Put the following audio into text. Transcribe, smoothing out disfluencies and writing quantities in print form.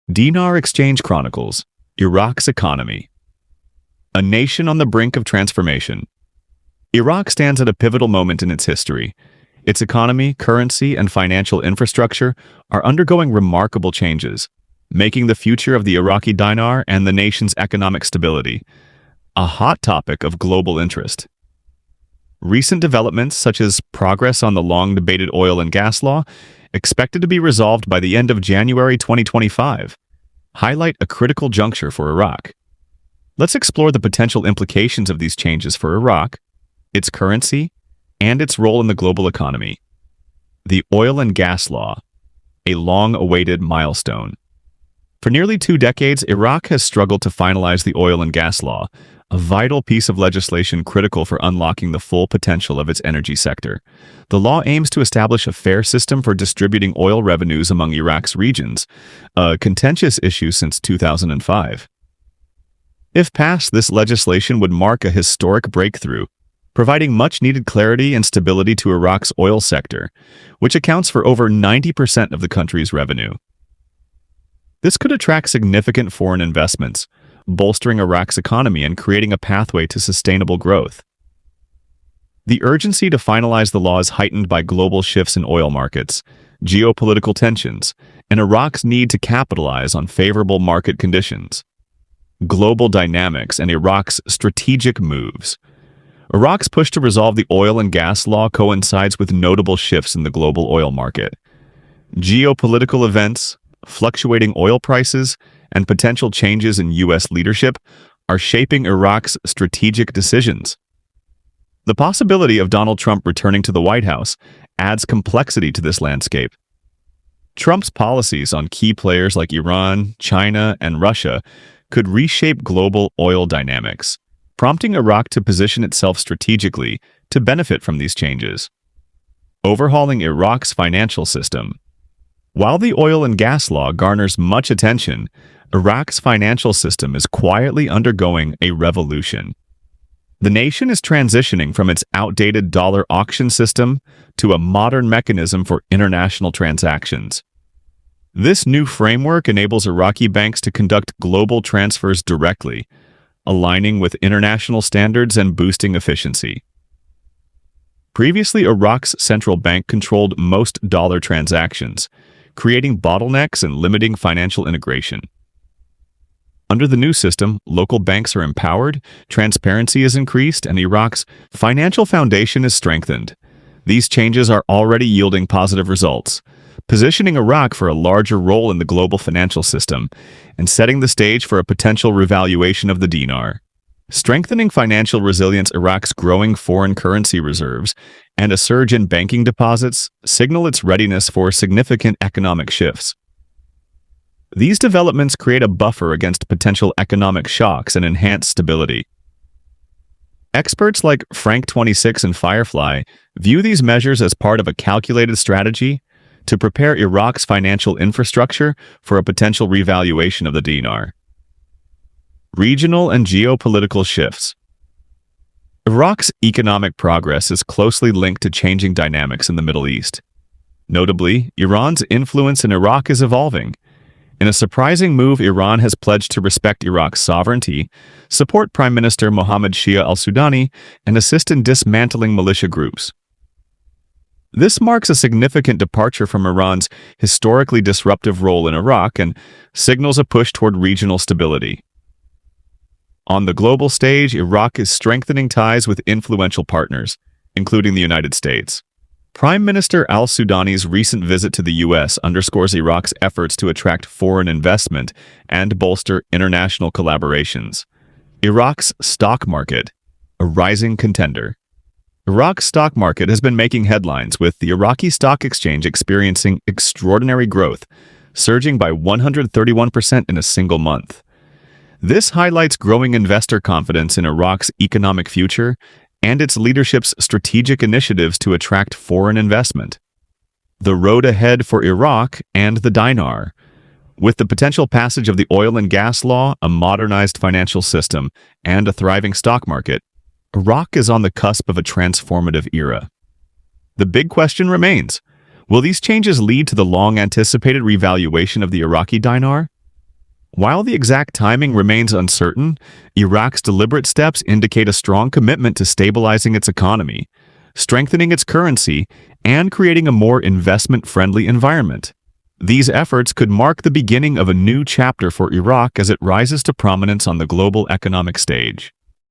Dinar Exchange Chronicles, Iraq's Economy. A nation on the brink of transformation. Iraq stands at a pivotal moment in its history. Its economy, currency, and financial infrastructure are undergoing remarkable changes, making the future of the Iraqi dinar and the nation's economic stability a hot topic of global interest. Recent developments, such as progress on the long-debated oil and gas law, expected to be resolved by the end of January 2025, highlight a critical juncture for Iraq. Let's explore the potential implications of these changes for Iraq, its currency, and its role in the global economy. The oil and gas law, a long-awaited milestone. For nearly 2 decades, Iraq has struggled to finalize the oil and gas law, a vital piece of legislation critical for unlocking the full potential of its energy sector. The law aims to establish a fair system for distributing oil revenues among Iraq's regions, a contentious issue since 2005. If passed, this legislation would mark a historic breakthrough, providing much-needed clarity and stability to Iraq's oil sector, which accounts for over 90% of the country's revenue. This could attract significant foreign investments, bolstering Iraq's economy and creating a pathway to sustainable growth. The urgency to finalize the law is heightened by global shifts in oil markets, geopolitical tensions, and Iraq's need to capitalize on favorable market conditions. Global dynamics and Iraq's strategic moves. Iraq's push to resolve the oil and gas law coincides with notable shifts in the global oil market. Geopolitical events, fluctuating oil prices, and potential changes in U.S. leadership are shaping Iraq's strategic decisions. The possibility of Donald Trump returning to the White House adds complexity to this landscape. Trump's policies on key players like Iran, China, and Russia could reshape global oil dynamics, prompting Iraq to position itself strategically to benefit from these changes. Overhauling Iraq's financial system. While the oil and gas law garners much attention, Iraq's financial system is quietly undergoing a revolution. The nation is transitioning from its outdated dollar auction system to a modern mechanism for international transactions. This new framework enables Iraqi banks to conduct global transfers directly, aligning with international standards and boosting efficiency. Previously, Iraq's central bank controlled most dollar transactions, creating bottlenecks and limiting financial integration. Under the new system, local banks are empowered, transparency is increased, and Iraq's financial foundation is strengthened. These changes are already yielding positive results, positioning Iraq for a larger role in the global financial system and setting the stage for a potential revaluation of the dinar. Strengthening financial resilience, Iraq's growing foreign currency reserves and a surge in banking deposits signal its readiness for significant economic shifts. These developments create a buffer against potential economic shocks and enhance stability. Experts like Frank26 and Firefly view these measures as part of a calculated strategy to prepare Iraq's financial infrastructure for a potential revaluation of the dinar. Regional and geopolitical shifts. Iraq's economic progress is closely linked to changing dynamics in the Middle East. Notably, Iran's influence in Iraq is evolving. In a surprising move, Iran has pledged to respect Iraq's sovereignty, support Prime Minister Mohammed Shia al-Sudani, and assist in dismantling militia groups. This marks a significant departure from Iran's historically disruptive role in Iraq and signals a push toward regional stability. On the global stage, Iraq is strengthening ties with influential partners, including the United States. Prime Minister al-Sudani's recent visit to the U.S. underscores Iraq's efforts to attract foreign investment and bolster international collaborations. Iraq's stock market, a rising contender. Iraq's stock market has been making headlines, with the Iraqi Stock Exchange experiencing extraordinary growth, surging by 131% in a single month. This highlights growing investor confidence in Iraq's economic future and its leadership's strategic initiatives to attract foreign investment. The road ahead for Iraq and the dinar. With the potential passage of the oil and gas law, a modernized financial system, and a thriving stock market, Iraq is on the cusp of a transformative era. The big question remains, will these changes lead to the long-anticipated revaluation of the Iraqi dinar? While the exact timing remains uncertain, Iraq's deliberate steps indicate a strong commitment to stabilizing its economy, strengthening its currency, and creating a more investment-friendly environment. These efforts could mark the beginning of a new chapter for Iraq as it rises to prominence on the global economic stage.